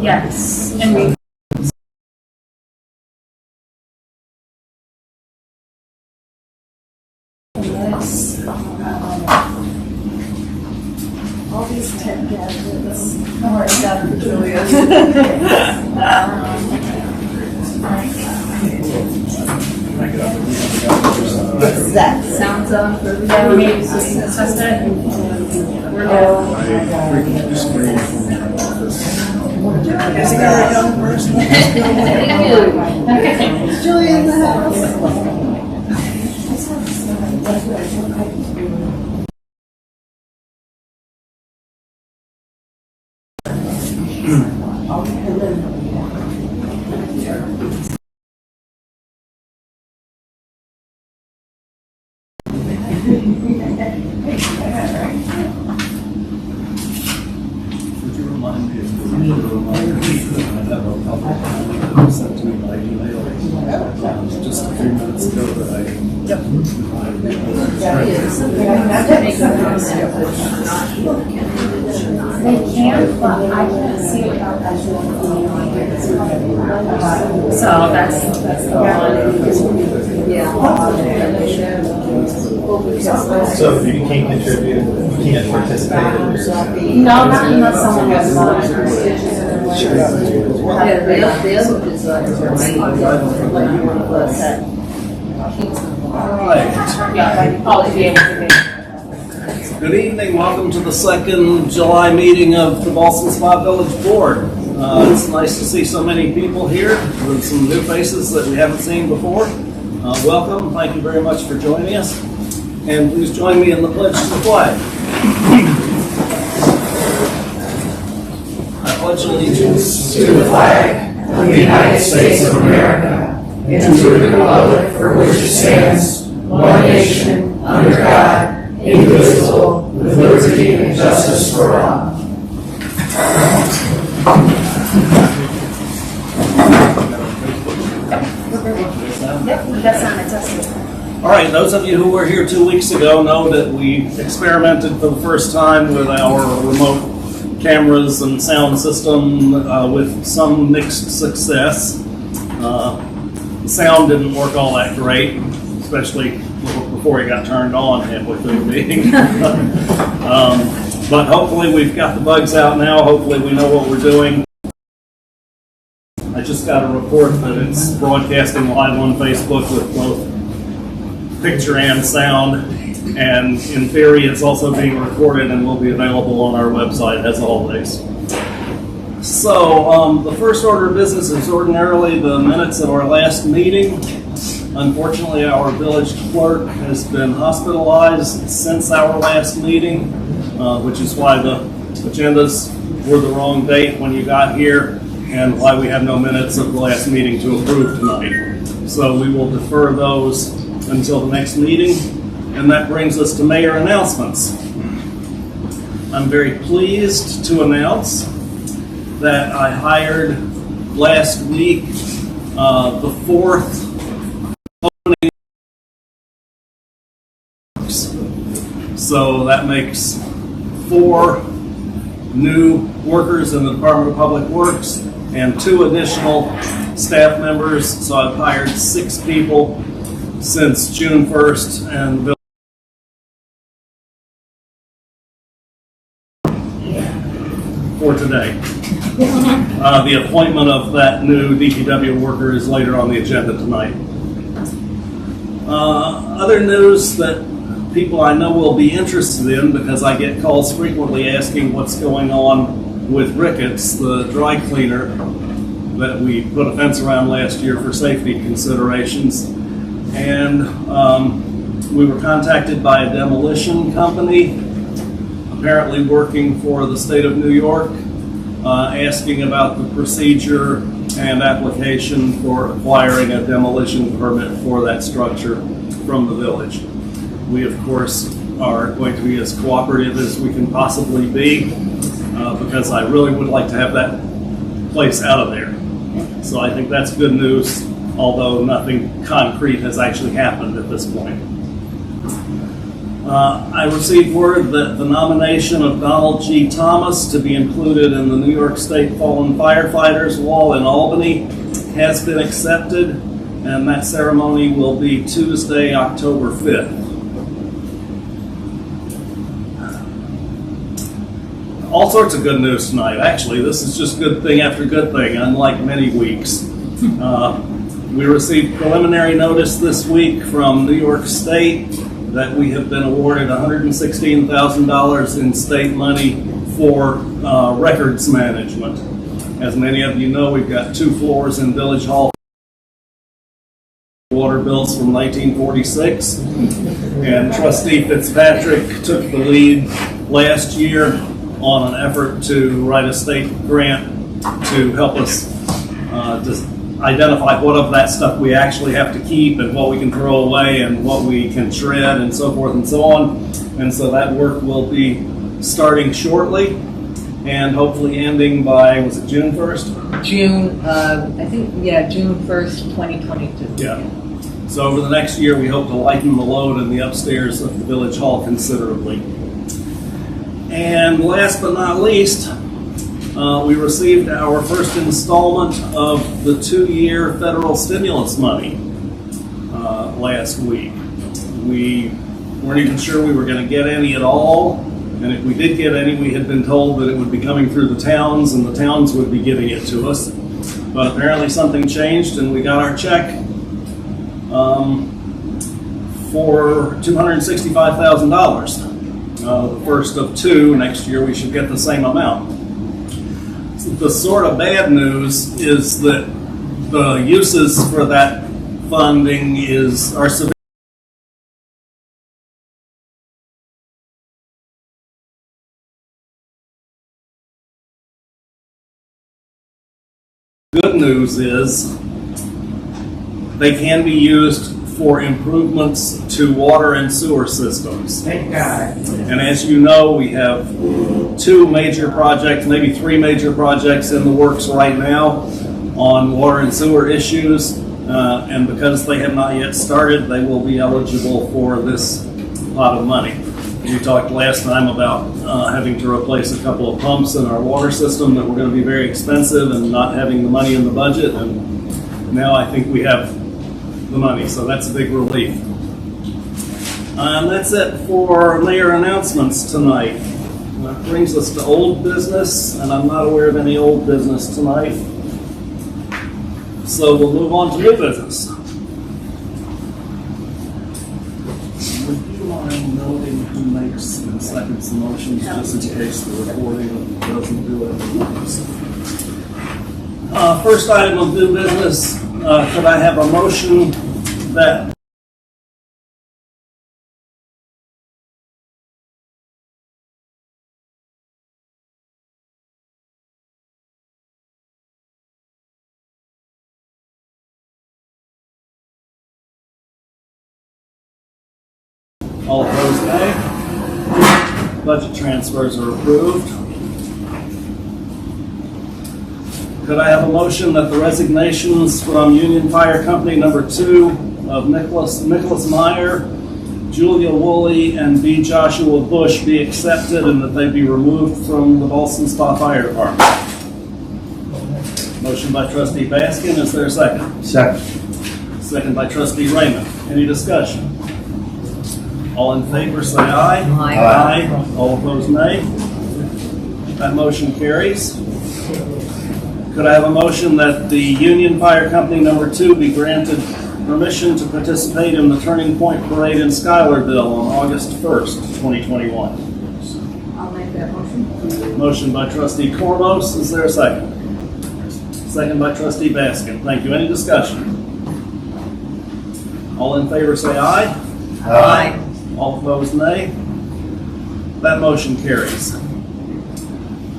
Yes, and we. All these tech gadgets. Don't worry about it, Julia. That sounds Yeah, we assessed it. We're Is there a young person? Julia in the house. Would you remind me if you need a reminder I have a couple sent to me by email just a few minutes ago that I They can, but I can't see without that. So that's the one. So if you can't contribute, you can't participate. No, not unless someone has one. Good evening, welcome to the second July meeting of the Ballston Spa Village Board. It's nice to see so many people here with some new faces that we haven't seen before. Welcome, thank you very much for joining us. And please join me in the pledge to the flag. I pledge allegiance to the flag of the United States of America and to the republic for which it stands, one nation, under God, indivisible, with liberty and justice for all. All right, those of you who were here 2 weeks ago know that we experimented for the first time with our remote cameras and sound system with some mixed success. The sound didn't work all that great, especially before it got turned on halfway through the meeting. But hopefully we've got the bugs out now. Hopefully we know what we're doing. I just got a report that it's broadcasting live on Facebook with both picture and sound, and in theory it's also being recorded and will be available on our website as always. So the first order of business is ordinarily the minutes of our last meeting. Unfortunately, our village clerk has been hospitalized since our last meeting, which is why the agendas were the wrong date when you got here, and why we have no minutes of the last meeting to approve tonight. So we will defer those until the next meeting, and that brings us to mayor announcements. I'm very pleased to announce that I hired last week the fourth opening. So that makes 4 new workers in the Department of Public Works and 2 additional staff members. So I've hired 6 people since June 1st and for today. The appointment of that new DPW worker is later on the agenda tonight. Other news that people I know will be interested in, because I get calls frequently asking what's going on with Ricketts, the dry cleaner that we put a fence around last year for safety considerations. And we were contacted by a demolition company, apparently working for the state of New York, asking about the procedure and application for acquiring a demolition permit for that structure from the village. We, of course, are going to be as cooperative as we can possibly be, because I really would like to have that place out of there. So I think that's good news, although nothing concrete has actually happened at this point. I received word that the nomination of Donald G. Thomas to be included in the New York State Fallen Firefighters Wall in Albany has been accepted, and that ceremony will be Tuesday, October 5th. All sorts of good news tonight. Actually, this is just good thing after good thing, unlike many weeks. We received preliminary notice this week from New York State that we have been awarded $116,000 in state money for records management. As many of you know, we've got 2 floors in Village Hall, water bills from 1946, and Trustee Fitzpatrick took the lead last year on an effort to write a state grant to help us just identify what of that stuff we actually have to keep and what we can throw away and what we can shred and so forth and so on. And so that work will be starting shortly and hopefully ending by, was it June 1st? June 1st, 2022. Yeah. So over the next year, we hope to lighten the load in the upstairs of the Village Hall considerably. And last but not least, we received our first installment of the 2-year federal stimulus money last week. We weren't even sure we were going to get any at all, and if we did get any, we had been told that it would be coming through the towns and the towns would be giving it to us. But apparently something changed and we got our check for $265,000. The first of 2. Next year we should get the same amount. The sort of bad news is that the uses for that funding are severe. Good news is they can be used for improvements to water and sewer systems. Thank God. And as you know, we have 2 major projects, maybe 3 major projects in the works right now on water and sewer issues. And because they have not yet started, they will be eligible for this pot of money. We talked last time about having to replace a couple of pumps in our water system that were going to be very expensive and not having the money in the budget. And now I think we have the money, so that's a big relief. And that's it for mayor announcements tonight. That brings us to old business, and I'm not aware of any old business tonight. So we'll move on to new business. Would you mind noting who makes and seconds the motions, just in case the recording doesn't do it? First item of new business, could I have a motion that all opposed, nay? Budget transfers are approved. Could I have a motion that the resignations from Union Fire Company number 2 of Nicholas Meyer, Julia Woolley, and B. Joshua Bush be accepted and that they be removed from the Ballston Spa Fire Department? Motion by Trustee Baskin. Is there a second? Second. Second by Trustee Raymond. Any discussion? All in favor say aye. Aye. Aye. All opposed, nay. That motion carries. Could I have a motion that the Union Fire Company number 2 be granted permission to participate in the Turning Point Parade in Schuylerville on August 1st, 2021? I'll make that motion. Motion by Trustee Cormos. Is there a second? Second by Trustee Baskin. Thank you. Any discussion? All in favor say aye. Aye. All opposed, nay. That motion carries.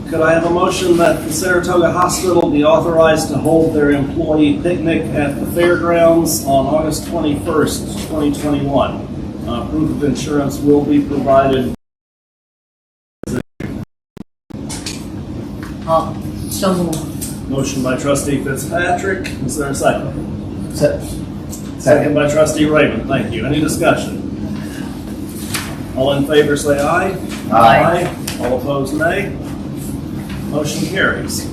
Could I have a motion that the Saratoga Hospital be authorized to hold their employee picnic at the fairgrounds on August 21st, 2021? Proof of insurance will be provided. So moved. Motion by Trustee Fitzpatrick. Is there a second? Second Second. by Trustee Raymond. Thank you. Any discussion? All in favor say aye. Aye. All opposed, nay. Motion carries.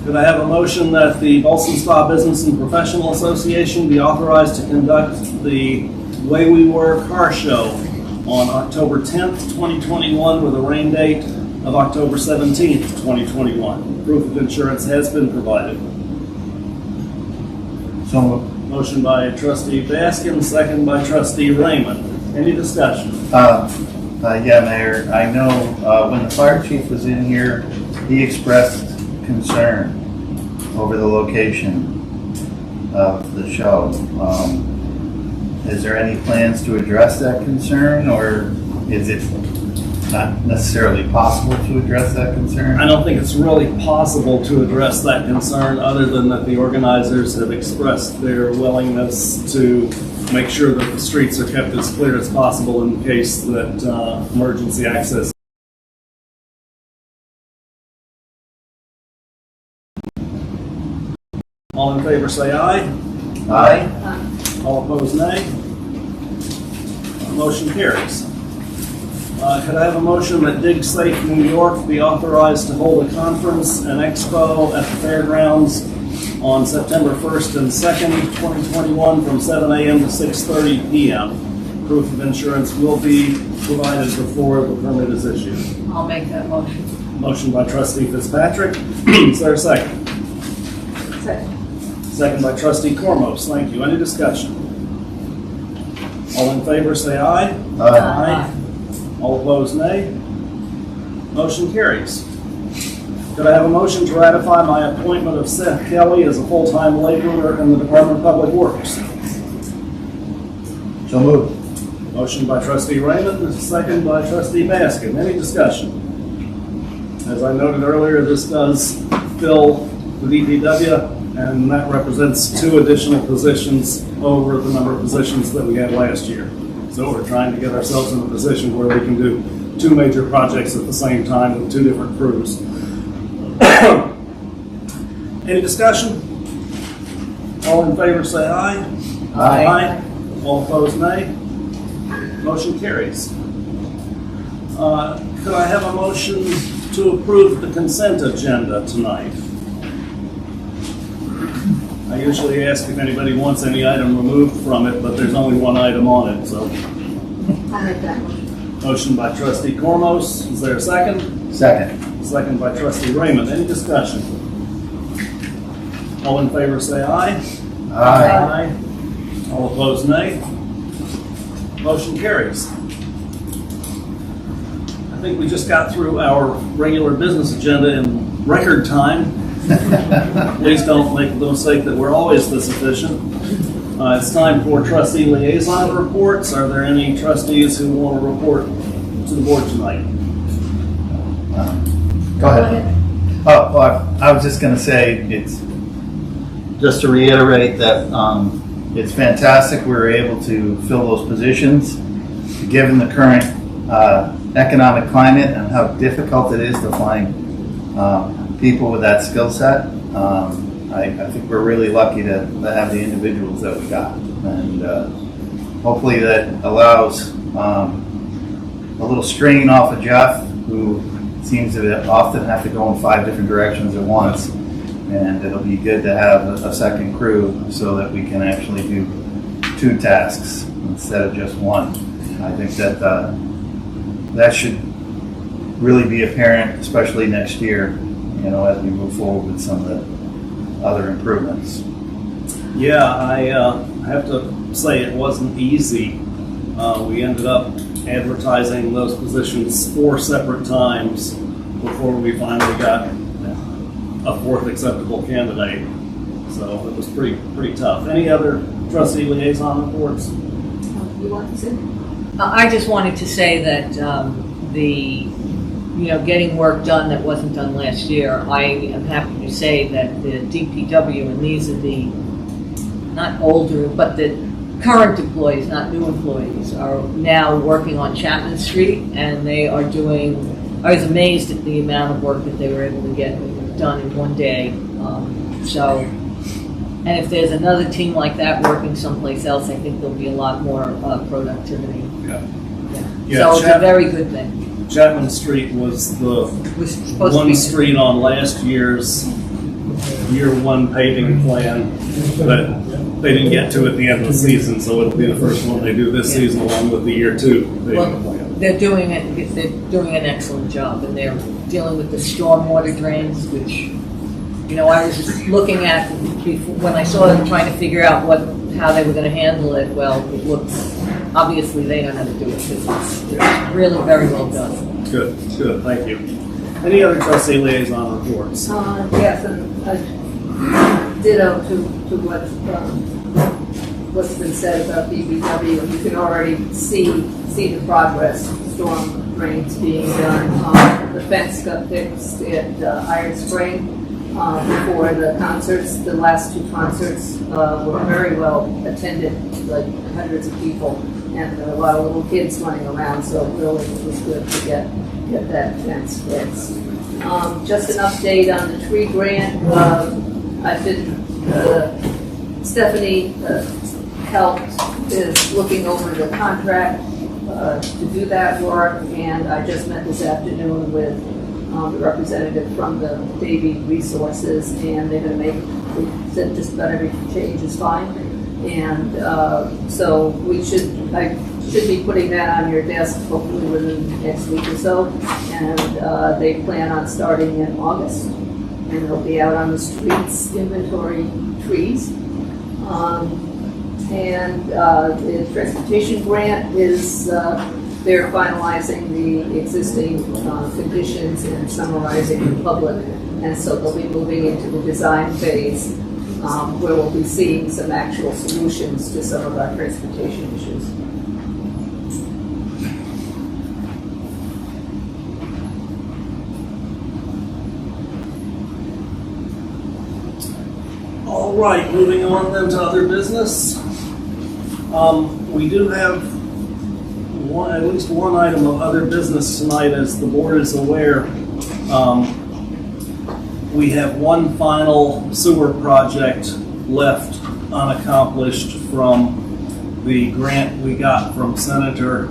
Could I have a motion that the Ballston Spa Business and Professional Association be authorized to conduct the Way We Were car show on October 10th, 2021 with a rain date of October 17th, 2021. Proof of insurance has been provided. So moved. Motion by trustee Baskin, second by trustee Raymond. Any discussion? Yeah, Mayor, I know when the fire chief was in here, he expressed concern over the location of the show. Is there any plans to address that concern, or is it not necessarily possible to address that concern? I don't think it's really possible to address that concern other than that the organizers have expressed their willingness to make sure that the streets are kept as clear as possible in case that emergency access. All in favor say aye. Aye. All opposed, nay. Motion carries. Could I have a motion that Dig Safe New York be authorized to hold a conference and expo at the fairgrounds on September 1st and 2nd, 2021 from 7 a.m. to 6:30 p.m. Proof of insurance will be provided before the permit is issued. I'll make that motion. Motion by trustee Fitzpatrick. Is there a second? Second. Second by trustee Cormos. Thank you. Any discussion? All in favor say aye. Aye. All opposed, nay. Motion carries. Could I have a motion to ratify my appointment of Seth Kelly as a full-time laborer in the Department of Public Works? So moved. Motion by trustee Raymond, second by trustee Baskin. Any discussion? As I noted earlier, this does fill the DPW, and that represents 2 additional positions over the number of positions that we had last year. So we're trying to get ourselves in a position where we can do 2 major projects at the same time with 2 different crews. Any discussion? All in favor say aye. Aye. All opposed, nay. Motion carries. Could I have a motion to approve the consent agenda tonight? I usually ask if anybody wants any item removed from it, but there's only 1 item on it, so. I'll make that motion. Motion by trustee Cormos. Is there a second? Second. Second by trustee Raymond. Any discussion? All in favor say aye. Aye. All opposed, nay. Motion carries. I think we just got through our regular business agenda in record time. Please don't make the mistake that we're always this efficient. It's time for trustee liaison reports. Are there any trustees who want to report to the board tonight? Go ahead. Oh, well, I was just going to say, it's just to reiterate that it's fantastic we were able to fill those positions, given the current economic climate and how difficult it is to find people with that skill set. I think we're really lucky to have the individuals that we got, and hopefully that allows a little strain off of Jeff, who seems to often have to go in 5 different directions at once, and it'll be good to have a second crew so that we can actually do 2 tasks instead of just 1. I think that that should really be apparent, especially next year, as we move forward with some of the other improvements. Yeah, I have to say it wasn't easy. We ended up advertising those positions 4 separate times before we finally got a 4th acceptable candidate. So it was pretty tough. Any other trustee liaison reports? You want to say? I just wanted to say that getting work done that wasn't done last year, I am happy to say that the DPW, and these are the not older, but the current employees, not new employees, are now working on Chapman Street, and they are doing, I was amazed at the amount of work that they were able to get done in one day. And if there's another team like that working someplace else, I think there'll be a lot more productivity. Yeah. Yeah. So it's a very good thing. Chapman Street was the We're supposed to one be street on last year's year one paving plan, but they didn't get to at the end of the season, so it'll be the first one they do this season along with the year two paving plan. They're doing it. They're doing an excellent job, and they're dealing with the stormwater drains, which, you know, I was just looking at before, when I saw them trying to figure out how they were going to handle it. Well, it looks obviously they know how to do it because it's really very well done. Good, thank you. Any other trustee liaison reports? Yes, and ditto to what's been said about BBW. You can already see the progress. Storm drains being done. The fence got fixed at Iron Spring before the concerts. The last two concerts were very well attended, like hundreds of people, and a lot of little kids running around. So really, it was good to get that fence fixed. Just an update on the tree grant. I've been Stephanie helped is looking over the contract to do that work, and I just met this afternoon with the representative from the Davie Resources, and they're going to they said just about every change is fine, and so I should be putting that on your desk hopefully within the next week or so, and they plan on starting in August, and they'll be out on the streets inventory trees. And the transportation grant is, they're finalizing the existing conditions and summarizing the public. And so they'll be moving into the design phase where we'll be seeing some actual solutions to some of our transportation issues. All right, moving on then to other business. We do have at least one item of other business tonight, as the board is aware. We have one final sewer project left unaccomplished from the grant we got from Senator,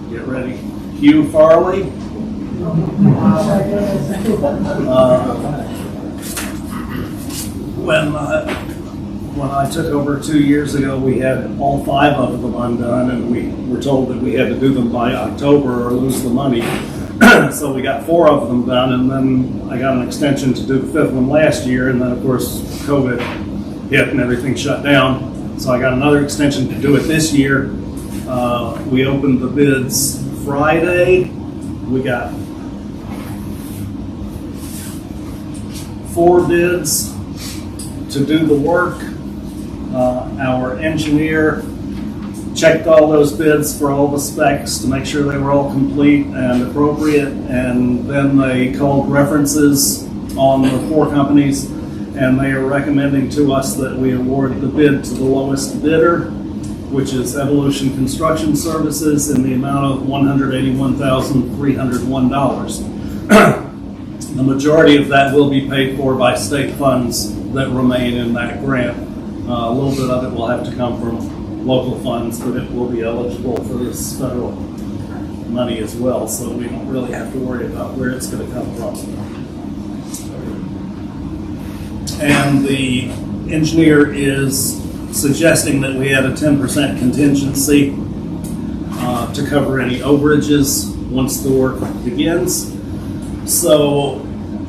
get ready, Hugh Farley. When I took over 2 years ago, we had all 5 of them undone, and we were told that we had to do them by October or lose the money. So we got 4 of them done, and then I got an extension to do the 5th one last year, and then of course COVID hit and everything shut down. So I got another extension to do it this year. We opened the bids Friday. We got 4 bids to do the work. Our engineer checked all those bids for all the specs to make sure they were all complete and appropriate, and then they called references on the 4 companies, and they are recommending to us that we award the bid to the lowest bidder, which is Evolution Construction Services, in the amount of $181,301. The majority of that will be paid for by state funds that remain in that grant. A little bit of it will have to come from local funds, but it will be eligible for this federal money as well, so we don't really have to worry about where it's going to come from. And the engineer is suggesting that we add a 10% contingency to cover any overages once the work begins. So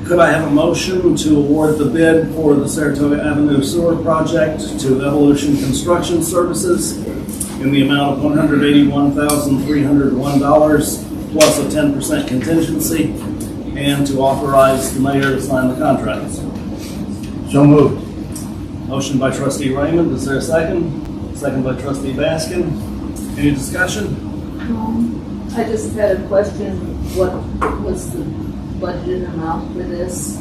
could I have a motion to award the bid for the Saratoga Avenue Sewer Project to Evolution Construction Services in the amount of $181,301 plus a 10% contingency, and to authorize the mayor to sign the contract? So moved. Motion by trustee Raymond. Is there a second? Second by trustee Baskin. Any discussion? I just had a question. What was the budget amount for this?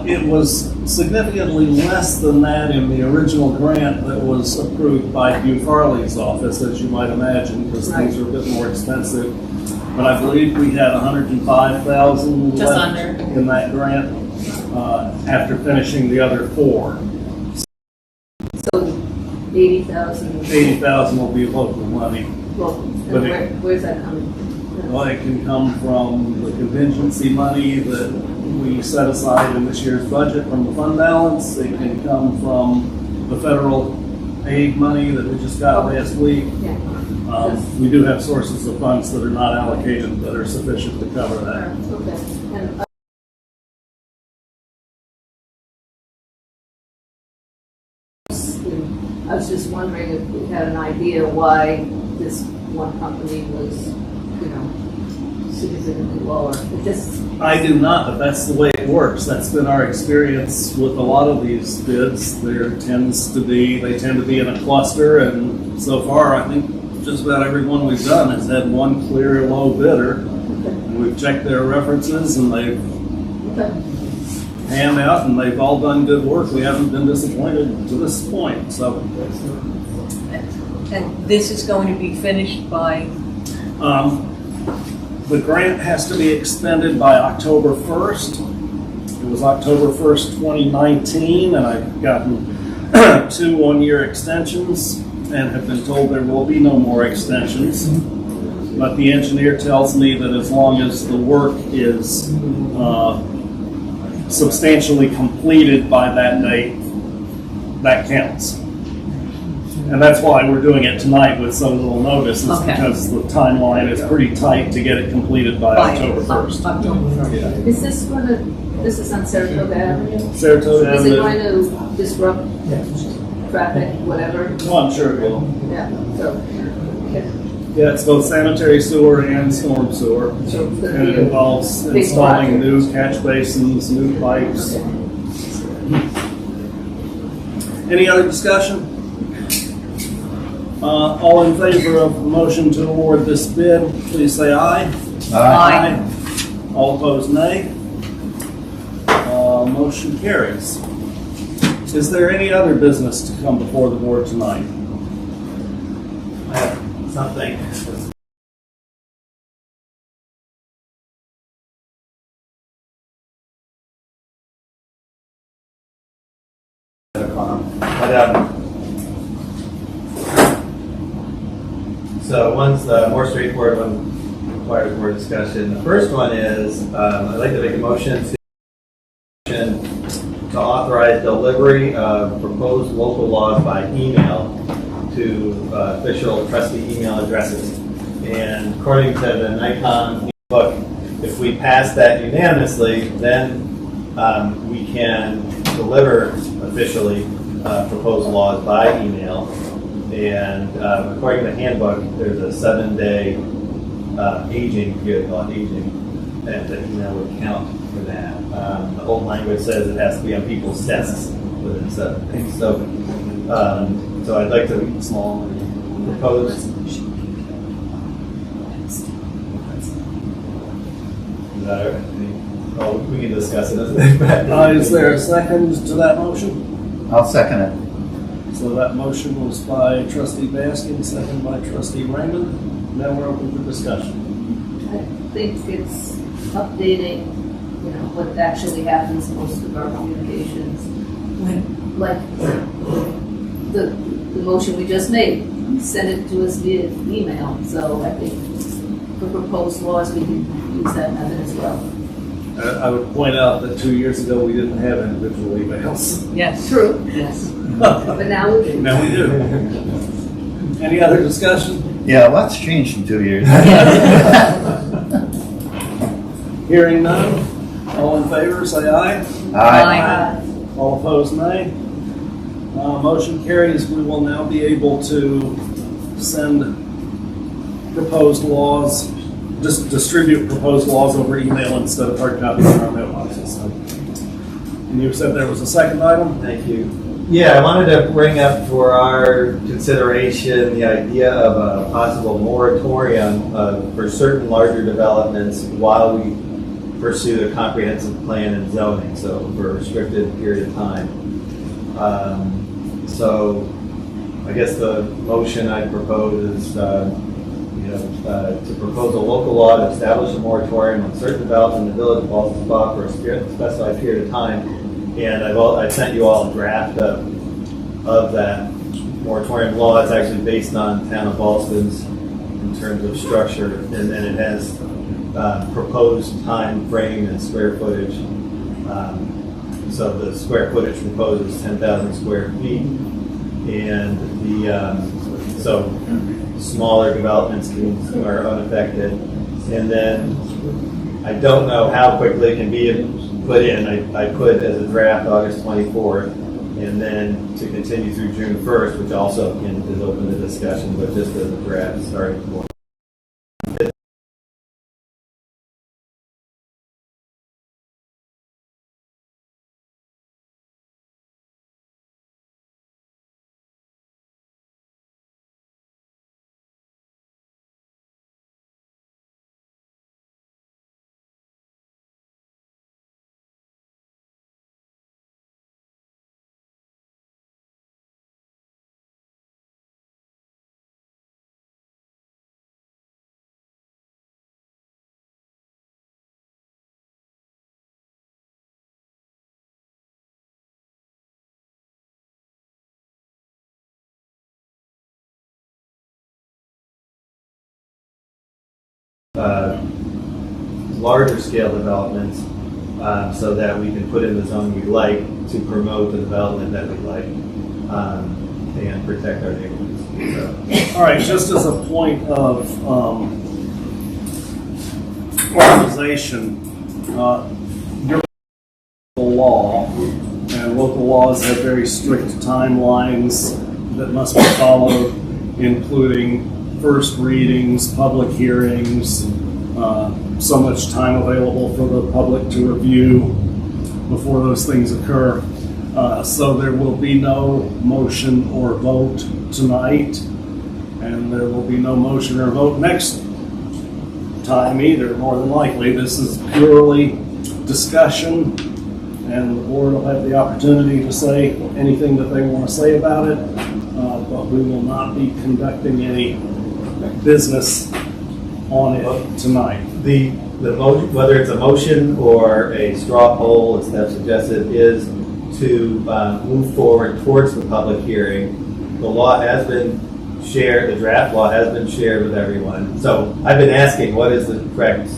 It was significantly less than that in the original grant that was approved by Hugh Farley's office, as you might imagine, because things are a bit more expensive. But I believe we had $105,000 left in that grant after finishing the other 4. 80,000. 80,000 will be local money. Well, and But it- where's that coming from? Well, it can come from the contingency money that we set aside in this year's budget from the fund balance. It can come from the federal aid money that we just got last week. Yeah. We do have sources of funds that are not allocated that are sufficient to cover that. Okay. And I was just wondering if we had an idea why this one company was, significantly lower. It just, I do not, but that's the way it works. That's been our experience with a lot of these bids. They tend to be in a cluster, and so far, I think just about every one we've done has had one clear low bidder. And we've checked their references, and they've panned out, and they've all done good work. We haven't been disappointed to this point, so. And this is going to be finished by, The grant has to be expended by October 1st. It was October 1st, 2019, and I've gotten 2 one-year extensions and have been told there will be no more extensions. But the engineer tells me that as long as the work is substantially completed by that date, that counts. And that's why we're doing it tonight with so little notice, is Okay. because the timeline is pretty tight to get it completed by October 1st. October 1st. Yeah. is this is on Saratoga Avenue? Saratoga Is it going Avenue. to disrupt traffic, whatever? Well, I'm sure it will. Yeah, so, okay. Yeah, it's both sanitary sewer and storm sewer. So it's gonna And be it a involves big installing project. new catch basins, new pipes. Okay. Any other discussion? All in favor of the motion to award this bid, please say aye. Aye. All opposed, nay. Motion carries. Is there any other business to come before the board tonight? I have something. So one's the more straightforward one, requires more discussion. The first one is, I'd like to make a motion to authorize delivery of proposed local laws by email to official trustee email addresses. And according to the NICOM book, if we pass that unanimously, then we can deliver officially proposed laws by email. And according to the handbook, there's a 7-day aging period called aging, and the email would count for that. The old language says it has to be on people's desks within 7 days. So, so I'd like to propose. Is that all right? Oh, we can discuss it. Is there a second to that motion? I'll second it. So that motion was by trustee Baskin, second by trustee Raymond. Now we're open for discussion. I think it's updating, what actually happens most of our communications. When, like, the motion we just made, send it to us via email. So I think for proposed laws, we can use that method as well. I would point out that 2 years ago, we didn't have individual emails. Yes. True, yes. But now we do. Now we do. Any other discussion? Yeah, lots changed in 2 years. Hearing none. All in favor, say aye. Aye. All opposed, nay. Motion carries. We will now be able to send proposed laws, just distribute proposed laws over email instead of hard copies in our mailboxes. And you said there was a second item? Thank you. Yeah, I wanted to bring up for our consideration the idea of a possible moratorium for certain larger developments while we pursue the comprehensive plan and zoning, so for a restricted period of time. So I guess the motion I propose is to propose a local law to establish a moratorium on certain development in the village of Ballston for a specified period of time. And I've sent you all a draft of that moratorium law. It's actually based on town of Ballston's in terms of structure, and then it has proposed time frame and square footage. So the square footage proposed is 10,000 square feet, and so smaller developments are unaffected. And then I don't know how quickly it can be put in. I put as a draft August 24th, and then to continue through June 1st, which also is open to discussion, but just as a draft starting point. Larger scale developments so that we can put in the zone we like to promote the development that we like and protect our neighborhoods. So. All right, just as a point of organization, your local law, and local laws have very strict timelines that must be followed, including first readings, public hearings, so much time available for the public to review before those things occur. So there will be no motion or vote tonight, and there will be no motion or vote next time either, more than likely. This is purely discussion, and the board will have the opportunity to say anything that they want to say about it, but we will not be conducting any business on it tonight. The motion, whether it's a motion or a straw poll, as Steph suggested, is to move forward towards the public hearing. The law has been shared, the draft law has been shared with everyone. So I've been asking what is the correct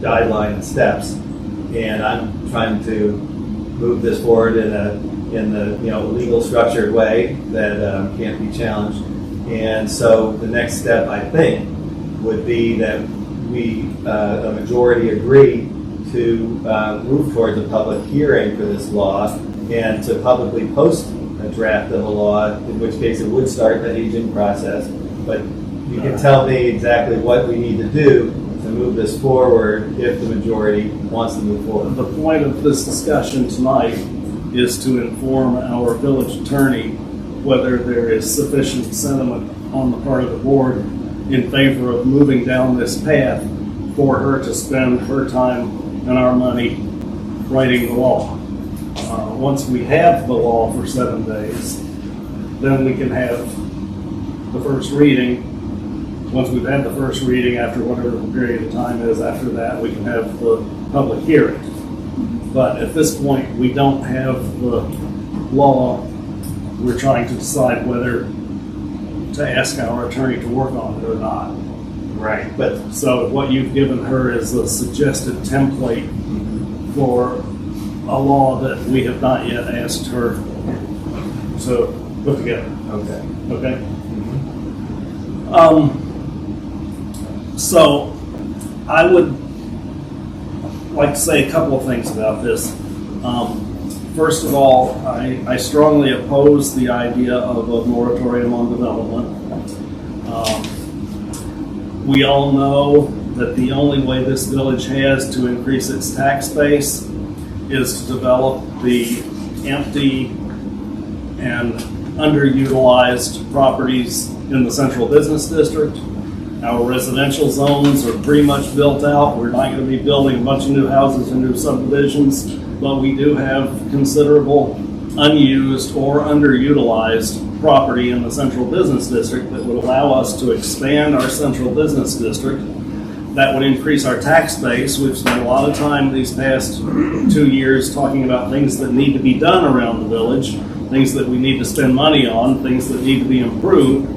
guideline and steps, and I'm trying to move this forward in the legal structured way that can't be challenged. And so the next step, I think, would be that we, a majority, agree to move towards a public hearing for this law and to publicly post a draft of a law, in which case it would start the aging process. But you can tell me exactly what we need to do to move this forward if the majority wants to move forward. The point of this discussion tonight is to inform our village attorney whether there is sufficient sentiment on the part of the board in favor of moving down this path for her to spend her time and our money writing the law. Once we have the law for 7 days, then we can have the first reading. Once we've had the first reading, after whatever the period of time is after that, we can have the public hearing. But at this point, we don't have the law. We're trying to decide whether to ask our attorney to work on it or not. Right. But so what you've given her is a suggested template for a law that we have not yet asked her to put together. Okay. Okay? So I would like to say a couple of things about this. First of all, I strongly oppose the idea of a moratorium on development. We all know that the only way this village has to increase its tax base is to develop the empty and underutilized properties in the central business district. Our residential zones are pretty much built out. We're not going to be building a bunch of new houses and new subdivisions, but we do have considerable unused or underutilized property in the central business district that would allow us to expand our central business district That would increase our tax base. We've spent a lot of time these past 2 years talking about things that need to be done around the village, things that we need to spend money on, things that need to be improved.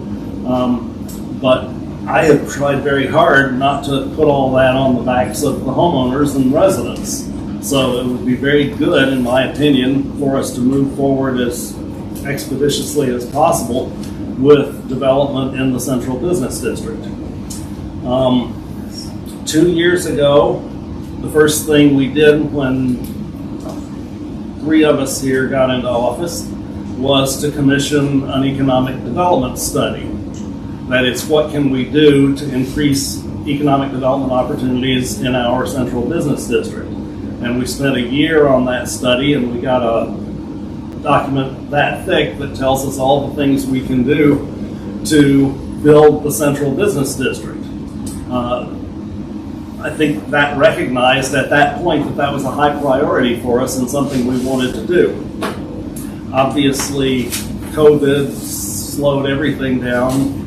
But I have tried very hard not to put all that on the backs of the homeowners and residents. So it would be very good, in my opinion, for us to move forward as expeditiously as possible with development in the central business district. 2 years ago, the first thing we did when 3 of us here got into office was to commission an economic development study. That is, what can we do to increase economic development opportunities in our central business district? And we spent a year on that study, and we got a document that thick that tells us all the things we can do to build the central business district. I think that recognized at that point that that was a high priority for us and something we wanted to do. Obviously, COVID slowed everything down,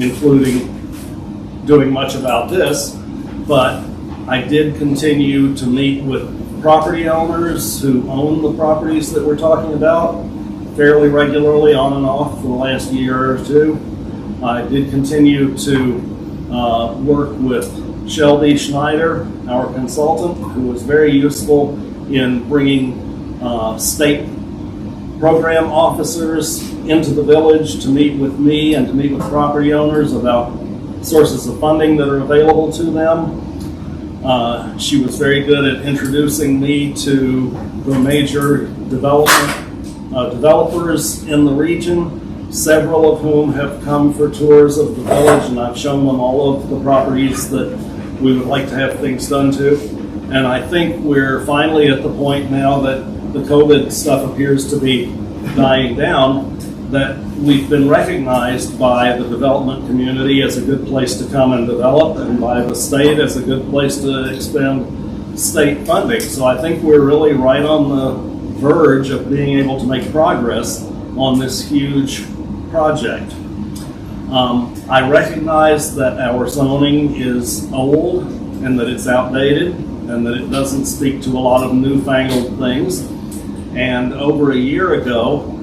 including doing much about this, but I did continue to meet with property owners who own the properties that we're talking about fairly regularly, on and off, for the last year or 2. I did continue to work with Shelby Schneider, our consultant, who was very useful in bringing state program officers into the village to meet with me and to meet with property owners about sources of funding that are available to them. She was very good at introducing me to the major developers in the region, several of whom have come for tours of the village, and I've shown them all of the properties that we would like to have things done to. And I think we're finally at the point now that the COVID stuff appears to be dying down, that we've been recognized by the development community as a good place to come and develop, and by the state as a good place to expend state funding. So I think we're really right on the verge of being able to make progress on this huge project. I recognize that our zoning is old and that it's outdated and that it doesn't speak to a lot of newfangled things. And over a year ago,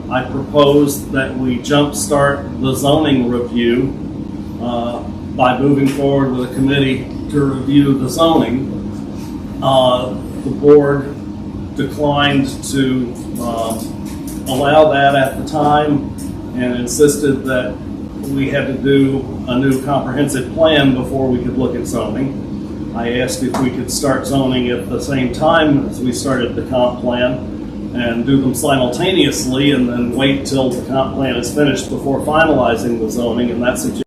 I proposed that we jumpstart the zoning review by moving forward with a committee to review the zoning. The board declined to allow that at the time and insisted that we had to do a new comprehensive plan before we could look at zoning. I asked if we could start zoning at the same time as we started the comp plan and do them simultaneously, and then wait till the comp plan is finished before finalizing the zoning, and that suggests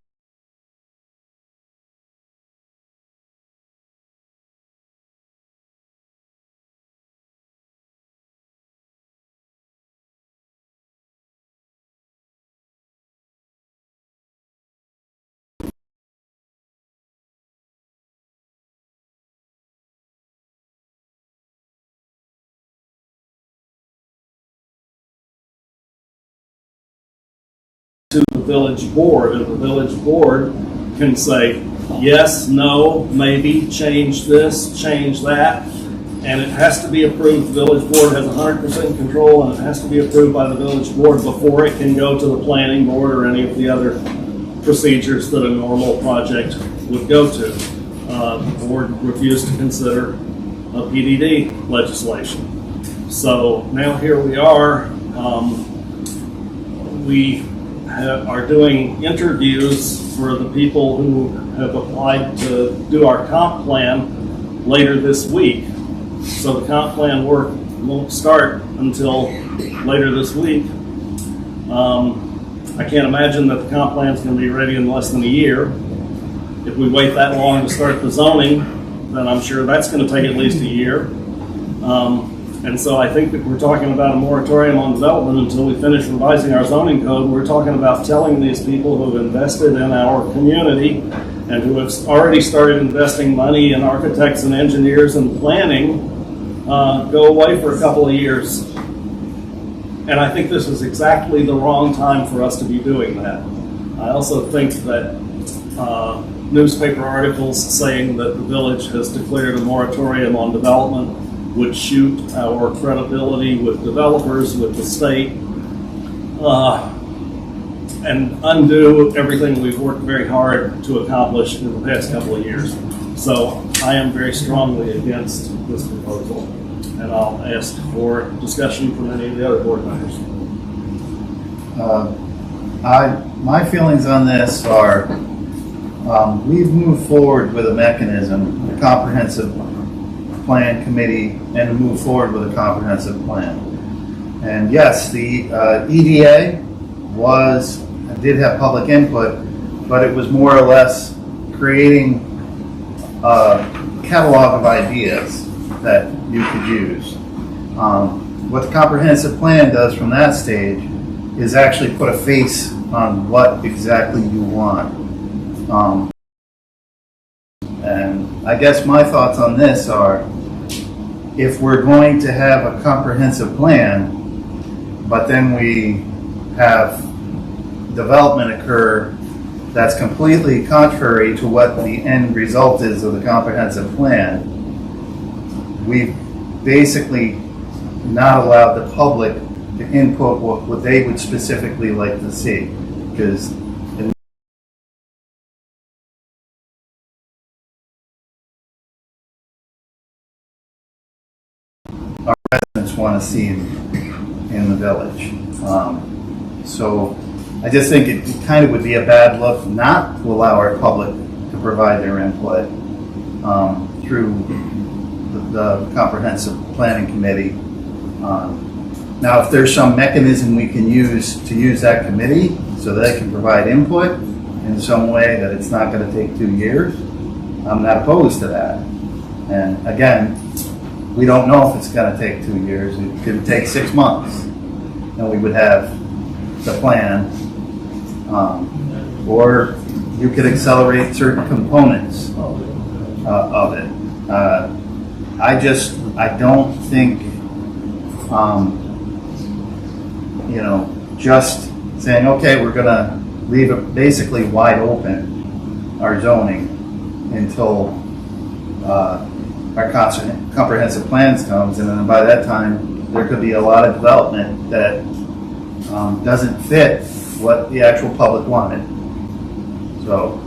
to the village board, and the village board can say yes, no, maybe, change this, change that, and it has to be approved. The village board has 100% control, and it has to be approved by the village board before it can go to the planning board or any of the other procedures that a normal project would go to. The board refused to consider a PDD legislation. So now here we are. We are doing interviews for the people who have applied to do our comp plan later this week. So the comp plan work won't start until later this week. I can't imagine that the comp plan is going to be ready in less than a year. If we wait that long to start the zoning, then I'm sure that's going to take at least a year. And so I think that we're talking about a moratorium on development until we finish revising our zoning code. We're talking about telling these people who have invested in our community and who have already started investing money in architects and engineers and planning, go away for a couple of years. And I think this is exactly the wrong time for us to be doing that. I also think that newspaper articles saying that the village has declared a moratorium on development would shoot our credibility with developers, with the state, and undo everything we've worked very hard to accomplish in the past couple of years. So I am very strongly against this proposal, and I'll ask for discussion from any of the other board members. My feelings on this are, we've moved forward with a mechanism, a comprehensive plan committee, and move forward with a comprehensive plan. And yes, the EDA did have public input, but it was more or less creating a catalog of ideas that you could use. What the comprehensive plan does from that stage is actually put a face on what exactly you want. And I guess my thoughts on this are, if we're going to have a comprehensive plan, but then we have development occur that's completely contrary to what the end result is of the comprehensive plan, we've basically not allowed the public to input what they would specifically like to see, because our residents want to see in the village. So I just think it kind of would be a bad look not to allow our public to provide their input through the comprehensive planning committee. Now, if there's some mechanism we can use to use that committee so that they can provide input in some way that it's not going to take 2 years, I'm not opposed to that. And again, we don't know if it's going to take 2 years. It could take 6 months, and we would have the plan. Or you could accelerate certain components of it. I don't think, just saying, okay, we're going to leave it basically wide open, our zoning, until our comprehensive plans comes, and then by that time, there could be a lot of development that doesn't fit what the actual public wanted. So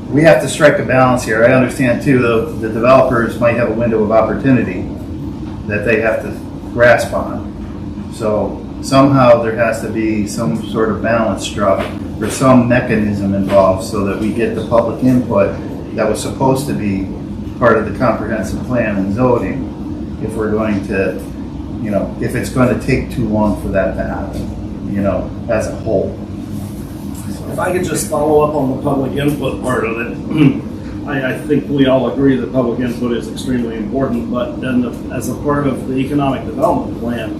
we have to strike a balance here. I understand too, the developers might have a window of opportunity that they have to grasp on. So somehow there has to be some sort of balance struck or some mechanism involved so that we get the public input that was supposed to be part of the comprehensive plan and zoning, if we're going to, if it's going to take too long for that to happen, as a whole. If I could just follow up on the public input part of it, I think we all agree that public input is extremely important, but as a part of the economic development plan,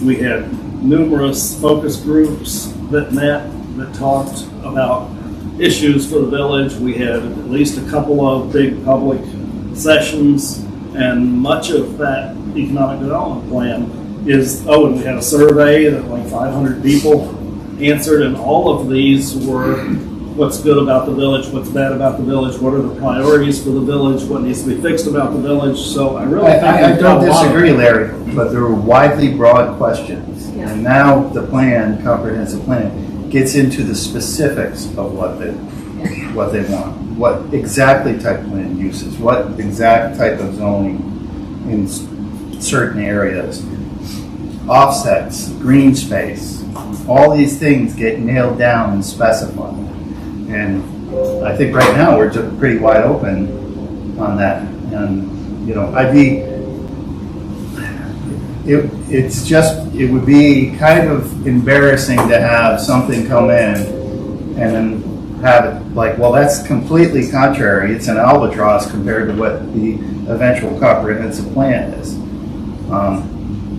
we had numerous focus groups that met, that talked about issues for the village. We had at least a couple of big public sessions, and much of that economic development plan is, and we had a survey that like 500 people answered, and all of these were what's good about the village, what's bad about the village, what are the priorities for the village, what needs to be fixed about the village. So I really think I don't disagree, Larry, but there were widely broad questions. Yeah. And now the comprehensive plan, gets into the specifics of what they want, what exactly type of land uses, what exact type of zoning in certain areas, offsets, green space, all these things get nailed down and specified. And I think right now we're just pretty wide open on that. And, it would be kind of embarrassing to have something come in and then have it like, well, that's completely contrary. It's an albatross compared to what the eventual comprehensive plan is.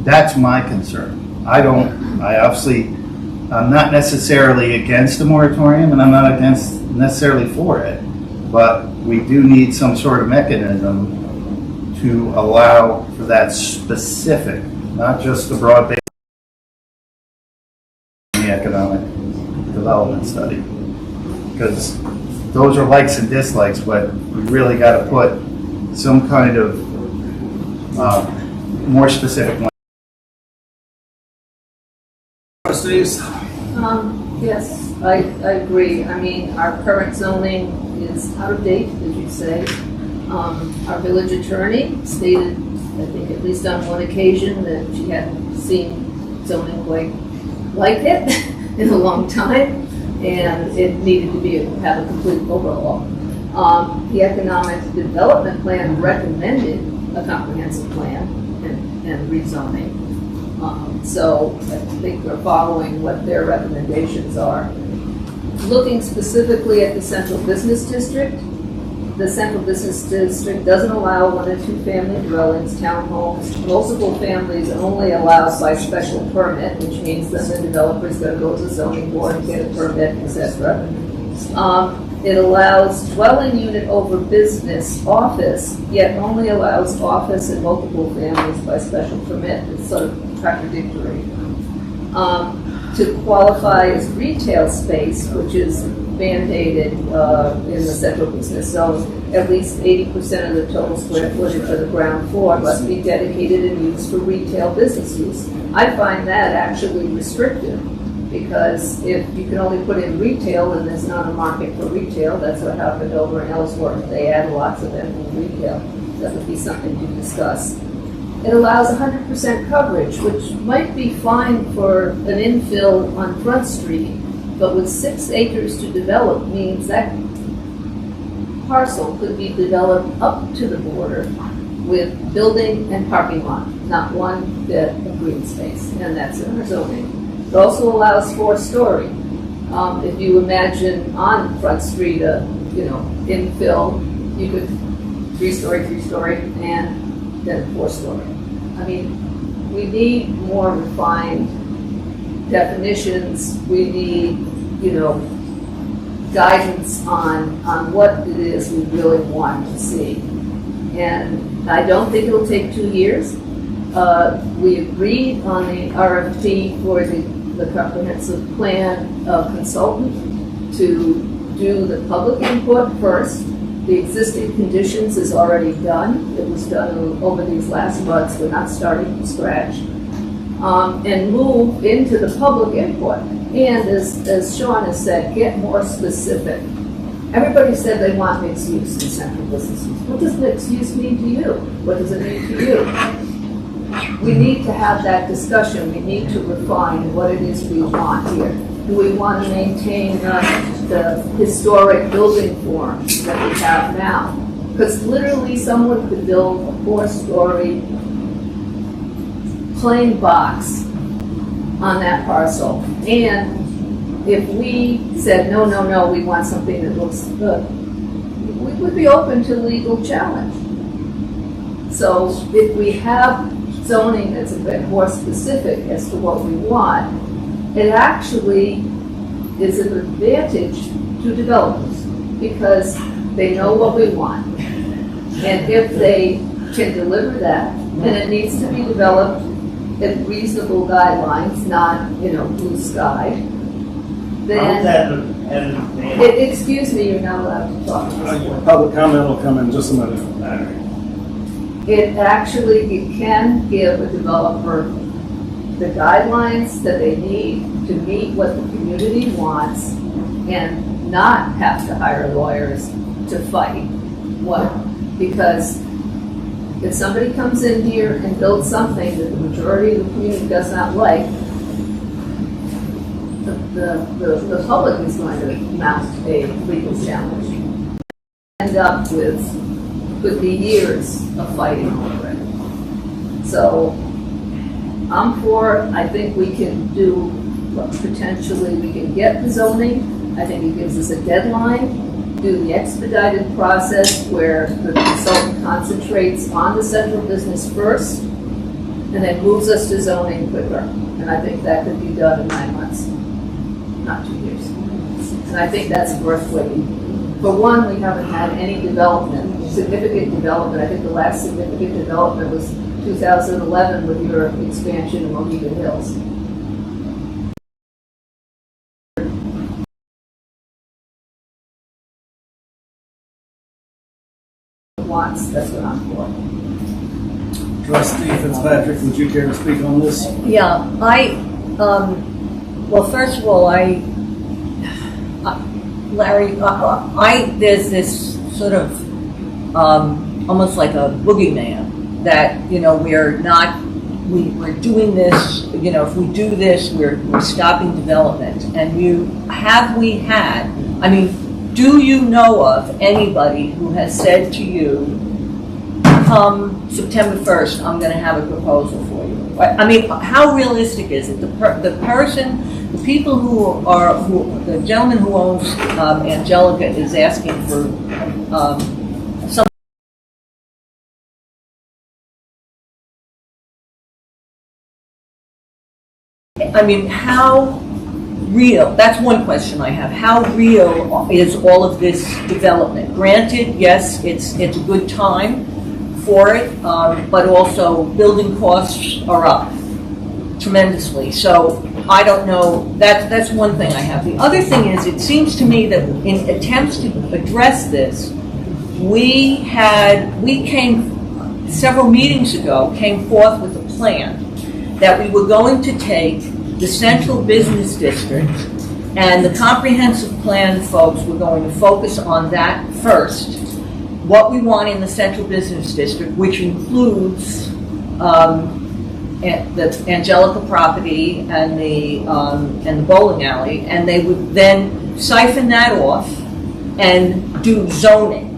That's my concern. I'm not necessarily against the moratorium, and I'm not necessarily for it, but we do need some sort of mechanism to allow for that specific, not just the broad-based economic development study. Because those are likes and dislikes, but we really got to put some kind of more specific. Trustees? Yes, I agree. I mean, our current zoning is out of date, as you say. Our village attorney stated, I think at least on one occasion, that she hadn't seen zoning quite like it in a long time, and it needed to have a complete overhaul. The economic development plan recommended a comprehensive plan and rezoning. So I think we're following what their recommendations are. Looking specifically at the central business district, the central business district doesn't allow 1 and 2 family dwellings, townhomes. Multiple families only allows by special permit, which means that the developer's got to go to the zoning board and get a permit, etc. It allows dwelling unit over business office, yet only allows office and multiple families by special permit. It's sort of contradictory. To qualify as retail space, which is mandated in the central business zone, at least 80% of the total square footage of the ground floor must be dedicated and used for retail business use. I find that actually restrictive, because if you can only put in retail and there's not a market for retail, that's what happened over in Ellsworth. They add lots of them in retail. That would be something to discuss. It allows 100% coverage, which might be fine for an infill on Front Street, but with 6 acres to develop means that parcel could be developed up to the border with building and parking lot, not one bit of green space, and that's in our zoning. It also allows 4-story. If you imagine on Front Street, infill, you could 3-story, 3-story, and then 4-story. I mean, we need more refined definitions. We need, guidance on what it is we really want to see. And I don't think it'll take 2 years. We agreed on the RFP for the comprehensive plan consultant to do the public input first. The existing conditions is already done. It was done over these last months. We're not starting from scratch. And move into the public input. And as Sean has said, get more specific. Everybody said they want mixed use in central business use. What does mixed use mean to you? What does it mean to you? We need to have that discussion. We need to refine what it is we want here. Do we want to maintain the historic building forms that we have now? Because literally someone could build a 4-story plain box on that parcel. And if we said, no, we want something that looks good, we would be open to legal challenge. So if we have zoning that's a bit more specific as to what we want, it actually is an advantage to developers because they know what we want. And if they can deliver that, then it needs to be developed in reasonable guidelines, not, blue sky. Then, excuse me, you're not allowed to talk. Public comment will come in just a minute. It can give a developer the guidelines that they need to meet what the community wants and not have to hire lawyers to fight because if somebody comes in here and builds something that the majority of the community does not like, the public is going to mount a legal challenge. End up with could be years of fighting over it. So I think we can do, potentially we can get the zoning. I think it gives us a deadline, do the expedited process where the consultant concentrates on the central business first and then moves us to zoning quicker. And I think that could be done in 9 months, not 2 years. And I think that's worth waiting. For one, we haven't had any significant development. I think the last significant development was 2011 with your expansion in Mohegan Hills. that's what I'm for. Trustee Fitzpatrick, would you care to speak on this? Yeah, well, first of all, Larry, there's this sort of, almost like a boogeyman that, we're doing this, if we do this, we're stopping development. And do you know of anybody who has said to you, come September 1st, I'm going to have a proposal for you? I mean, how realistic is it? The gentleman who owns Angelica is asking for some. I mean, how real? That's one question I have. How real is all of this development? Granted, yes, it's a good time for it, but also building costs are up tremendously. So I don't know. That's one thing I have. The other thing is, it seems to me that in attempts to address this, we came several meetings ago, came forth with a plan that we were going to take the central business district, and the comprehensive plan folks were going to focus on that first. What we want in the central business district, which includes the Angelica property and the bowling alley, and they would then siphon that off and do zoning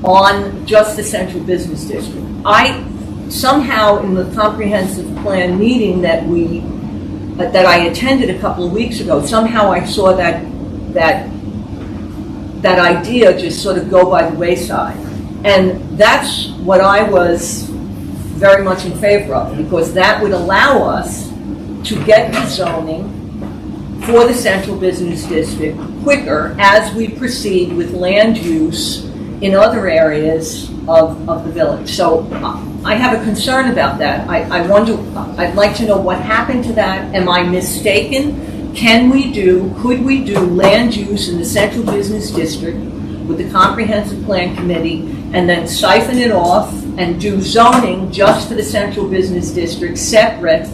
on just the central business district. I somehow, in the comprehensive plan meeting that I attended a couple of weeks ago, somehow I saw that idea just sort of go by the wayside. And that's what I was very much in favor of, because that would allow us to get to zoning for the central business district quicker as we proceed with land use in other areas of the village. So I have a concern about that. I'd like to know what happened to that. Am I mistaken? Could we do land use in the central business district with the comprehensive plan committee and then siphon it off and do zoning just for the central business district separate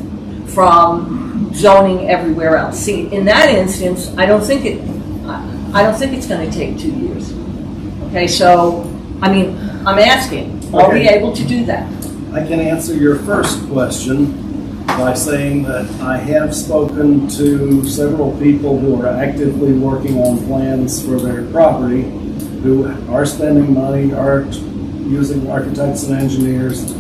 from zoning everywhere else? See, in that instance, I don't think it's going to take 2 years. Okay, so, I mean, I'm asking, are we able to do that? I can answer your first question by saying that I have spoken to several people who are actively working on plans for their property, who are spending money, are using architects and engineers.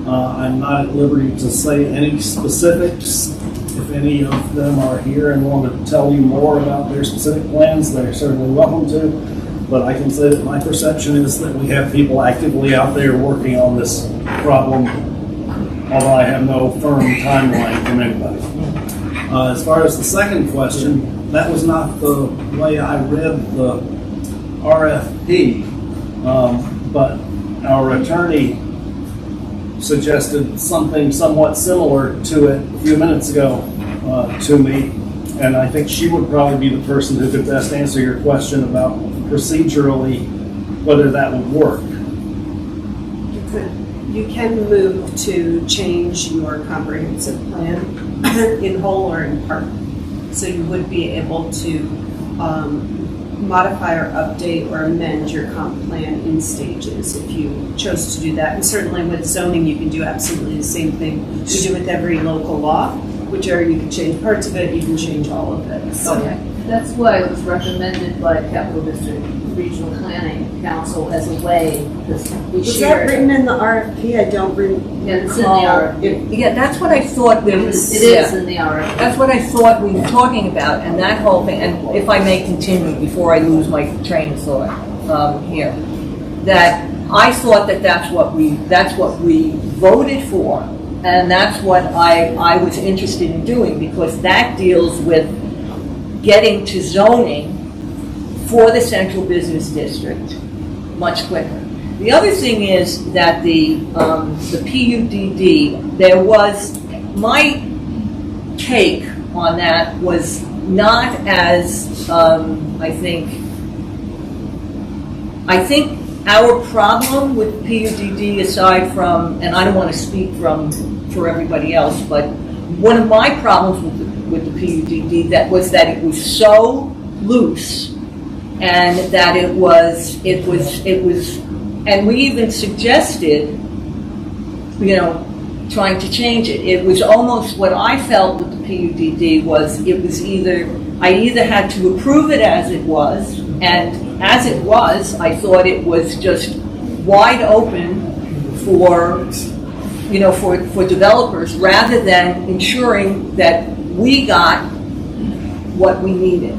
I'm not at liberty to say any specifics. If any of them are here and want to tell you more about their specific plans, they're certainly welcome to. But I can say that my perception is that we have people actively out there working on this problem, although I have no firm timeline from anybody. As far as the second question, that was not the way I read the RFP, but our attorney suggested something somewhat similar to it a few minutes ago to me, and I think she would probably be the person who could best answer your question about procedurally whether that would work. You can move to change your comprehensive plan in whole or in part. So you would be able to modify or update or amend your comp plan in stages if you chose to do that. And certainly with zoning, you can do absolutely the same thing you do with every local law, which are you can change parts of it, you can change all of it. So. Okay, that's why it was recommended by Capital District Regional Planning Council as a way, because we Was shared. that written in the RFP? I don't Yeah, it's in the RFP. Yeah, that's what I thought It is in the RFP. That's what I thought we were talking about, and that whole thing, and if I may continue before I lose my train of thought here, that I thought that's what we voted for, and that's what I was interested in doing, because that deals with getting to zoning for the central business district much quicker. The other thing is that the PUDD, there was, my take on that was not as, I think our problem with PUDD, aside from, and I don't want to speak for everybody else, but one of my problems with the PUDD was that it was so loose, and that it was, and we even suggested, trying to change it. It was almost what I felt with the PUDD was, I either had to approve it as it was, and as it was, I thought it was just wide open for developers, rather than ensuring that we got what we needed.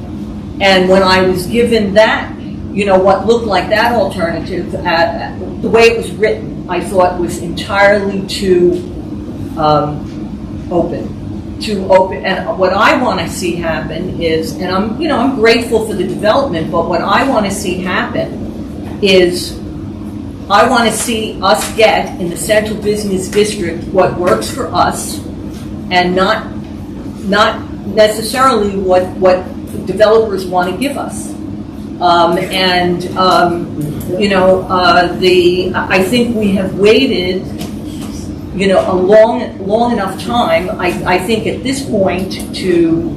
And when I was given that, what looked like that alternative, the way it was written, I thought was entirely too open. And what I want to see happen is, and I'm grateful for the development, but what I want to see happen is, I want to see us get in the central business district what works for us, and not necessarily what developers want to give us. I think we have waited, a long enough time. I think at this point to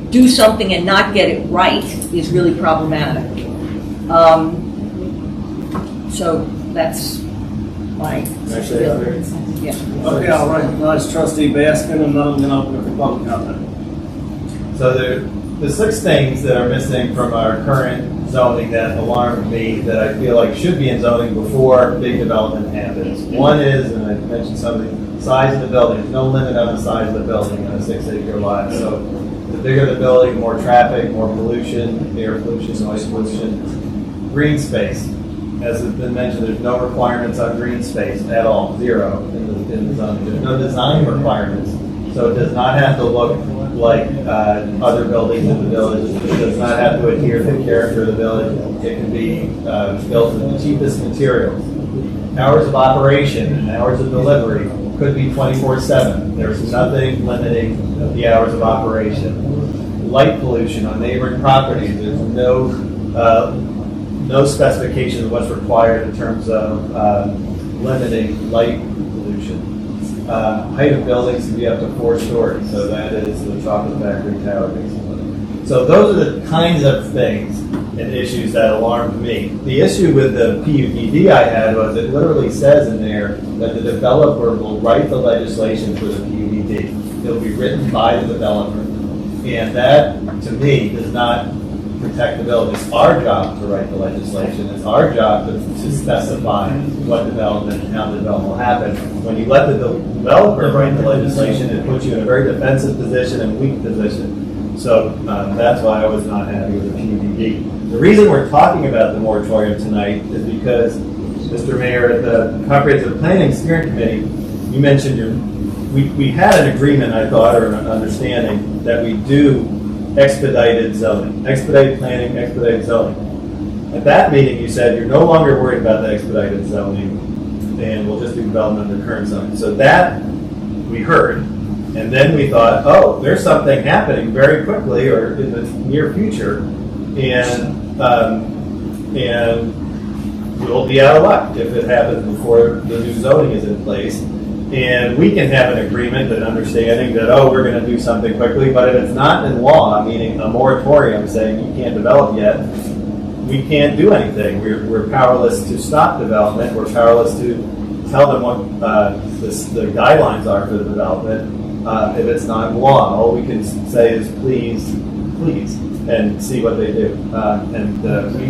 do something and not get it right is really problematic. So that's my feeling. Yeah. Okay, I'll recognize Trustee Baskin, and then I'm going to open it for public comment. So the 6 things that are missing from our current zoning that alarmed me, that I feel like should be in zoning before big development happens. One is, and I mentioned something, size of the building. There's no limit on the size of the building in a 6-acre lot. So the bigger the building, more traffic, more pollution, air pollution, noise pollution. Green space. As has been mentioned, there's no requirements on green space at all, 0 in the zoning. There's no design requirements, so it does not have to look like other buildings in the village. It does not have to adhere to the character of the village. It can be built with the cheapest materials. Hours of operation and hours of delivery could be 24/7. There's nothing limiting the hours of operation. Light pollution on neighboring properties. There's no specification of what's required in terms of limiting light pollution. Height of buildings can be up to 4 stories, so that is the chocolate factory tower, basically. So those are the kinds of things and issues that alarmed me. The issue with the PUDD I had was it literally says in there that the developer will write the legislation for the PUDD. It'll be written by the developer. And that, to me, does not protect the village. It's our job to write the legislation. It's our job to specify what development and how the development will happen. When you let the developer write the legislation, it puts you in a very defensive position and weak position. So that's why I was not happy with the PUDD. The reason we're talking about the moratorium tonight is because, Mr. Mayor, at the Comprehensive Planning Steering Committee, you mentioned we had an agreement, I thought, or an understanding that we do expedited zoning, expedited planning, expedited zoning. At that meeting, you said you're no longer worried about the expedited zoning, and we'll just do development under current zoning. So that we heard, and then we thought, oh, there's something happening very quickly or in the near future, and we'll be out of luck if it happens before the new zoning is in place. And we can have an agreement and understanding that, oh, we're going to do something quickly, but if it's not in law, meaning a moratorium saying you can't develop yet, we can't do anything. We're powerless to stop development. We're powerless to tell them what the guidelines are for the development if it's not in law. All we can say is please, and see what they do. We